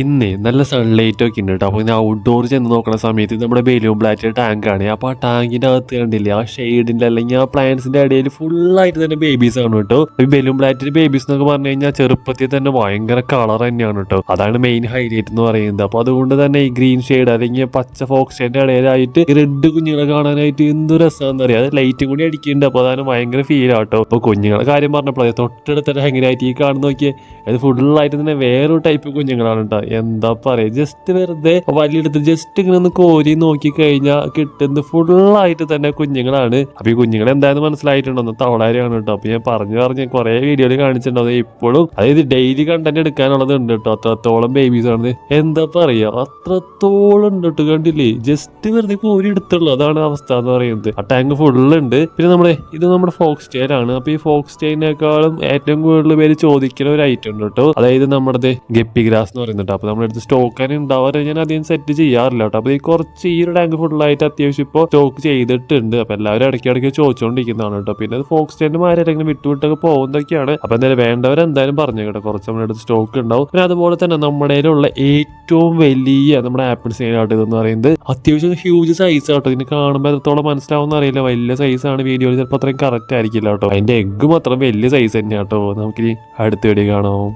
ഇന്ന് നല്ല സൺലൈറ്റ് ഒക്കെ ഉണ്ട് കേട്ടോ. അപ്പോൾ ഇന്ന് ഔട്ട്ഡോർ ചെന്ന് നോക്കുന്ന സമയത്ത് നമ്മുടെ ബലൂൺ ബ്ലാറ്റിൻ്റെ ടാങ്കാണ്. അപ്പോൾ ആ ടാങ്കിൻ്റെ അകത്ത് കണ്ടില്ലേ, ആ ഷെയ്ഡിൻ്റെ അല്ലെങ്കിൽ ആ പ്ലാന്റ്സിൻ്റെ ഇടയിൽ ഫുള്ളായിട്ട് തന്നെ ബേബീസ് ആണ് കേട്ടോ. ഈ ബലൂൺ ബ്ലാറ്റിൻ്റെ ബേബീസ് എന്നൊക്കെ പറഞ്ഞു കഴിഞ്ഞാൽ ചെറുപ്പത്തിൽ തന്നെ ഭയങ്കര കളർ തന്നെയാണ് കേട്ടോ. അതാണ് മെയിൻ ഹൈലൈറ്റ് എന്ന് പറയുന്നത്. അപ്പോൾ അതുകൊണ്ട് തന്നെ ഈ ഗ്രീൻ ഷെയ്ഡ് അല്ലെങ്കിൽ പച്ച ഫോക്സിൻ്റെ ഇടയിലായിട്ട് റെഡ് കുഞ്ഞുങ്ങളെ കാണാനായിട്ട് എന്ത് രസമാണെന്ന് അറിയാം. അത് ലൈറ്റും കൂടി അടിക്കുന്നുണ്ട്. അപ്പോൾ അതാണ് ഭയങ്കര ഫീൽ ആട്ടോ. അപ്പോൾ കുഞ്ഞുങ്ങളെ കാര്യം പറഞ്ഞപ്പോൾ തൊട്ടടുത്ത ടാങ്കിനായിട്ട് ഈ കാണുന്ന നോക്കിയേ, അത് ഫുള്ളായിട്ട് തന്നെ വേറൊരു ടൈപ്പ് കുഞ്ഞുങ്ങളാണ് കേട്ടോ. എന്താ പറയാ, ജസ്റ്റ് വെറുതെ വലിയെടുത്ത് ജസ്റ്റ് ഇങ്ങനെ ഒന്ന് കോരി നോക്കി കഴിഞ്ഞാൽ കിട്ടുന്നത് ഫുള്ളായിട്ട് തന്നെ കുഞ്ഞുങ്ങളാണ്. അപ്പൊ ഈ കുഞ്ഞുങ്ങൾ എന്തായാലും മനസ്സിലായിട്ടുണ്ടോ, തവളാരിയാണ് കേട്ടോ. അപ്പൊ ഞാൻ പറഞ്ഞ് കുറെ വീഡിയോയിൽ കാണിച്ചിട്ടുണ്ടാവും. ഇപ്പോഴും അതായത് ഡെയിലി കണ്ടന്റ് എടുക്കാനുള്ളത് ഉണ്ട് കേട്ടോ. അത്രത്തോളം ബേബീസ് ആണ്. എന്താ പറയാ, അത്രത്തോളം ഉണ്ട് കേട്ടോ. കണ്ടില്ലേ, ജസ്റ്റ് വെറുതെ കോരി എടുത്തുള്ളൂ. അതാണ് അവസ്ഥ എന്ന് പറയുന്നത്. ആ ടാങ്ക് ഫുള്ളുണ്ട്. പിന്നെ ഇത് നമ്മുടെ ഫോക്സ് ടെയിൽ ആണ്. അപ്പൊ ഈ ഫോക്സ് ടെയിലിനേക്കാളും ഏറ്റവും കൂടുതൽ പേര് ചോദിക്കുന്ന ഒരു ഐറ്റം ഉണ്ട് കേട്ടോ. അതായത് നമ്മുടെ ഗപ്പി ഗ്രാസ് എന്ന് പറയുന്നുണ്ട്. അപ്പൊ നമ്മളെടുത്ത് സ്റ്റോക്ക് ഉണ്ടാവാറ് ഞാൻ അധികം സെറ്റ് ചെയ്യാറില്ല കേട്ടോ. അപ്പൊ ഈ ഒരു ടാങ്ക് ഫുള്ളായിട്ട് അത്യാവശ്യം ഇപ്പോൾ സ്റ്റോക്ക് ചെയ്തിട്ടുണ്ട്. അപ്പൊ എല്ലാവരും ഇടയ്ക്കിടയ്ക്ക് ചോദിച്ചുകൊണ്ടിരിക്കുന്നതാണ് കേട്ടോ. പിന്നെ അത് ഫോക്സ് ടെയിൽമാരെങ്കിലും വിട്ടുവിട്ടൊക്കെ പോകുന്നതൊക്കെയാണ്. അപ്പൊ എന്തായാലും വേണ്ടവരെന്തായാലും പറഞ്ഞു കേട്ടോ, കുറച്ച് നമ്മുടെ അടുത്ത് സ്റ്റോക്ക് ഉണ്ടാവും. പിന്നെ അതുപോലെ തന്നെ നമ്മുടെ ഉള്ള ഏറ്റവും വലിയ നമ്മുടെ ആപ്പിൾ സെയിൽ ആട്ടോ ഇതെന്ന് പറയുന്നത്. അത്യാവശ്യം ഹ്യൂജ് സൈസ് ആട്ടോ. ഇതിന് കാണുമ്പോൾ എത്രത്തോളം മനസ്സിലാവുന്ന അറിയില്ല. വലിയ സൈസാണ്. വീഡിയോയിൽ ചിലപ്പോൾ അത്രയും കറക്റ്റ് ആയിരിക്കില്ല കേട്ടോ. അതിന്റെ എഗ്ഗും അത്ര വലിയ സൈസ് തന്നെയാട്ടോ. നമുക്കിനി അടുത്ത വീഡിയോ കാണാം.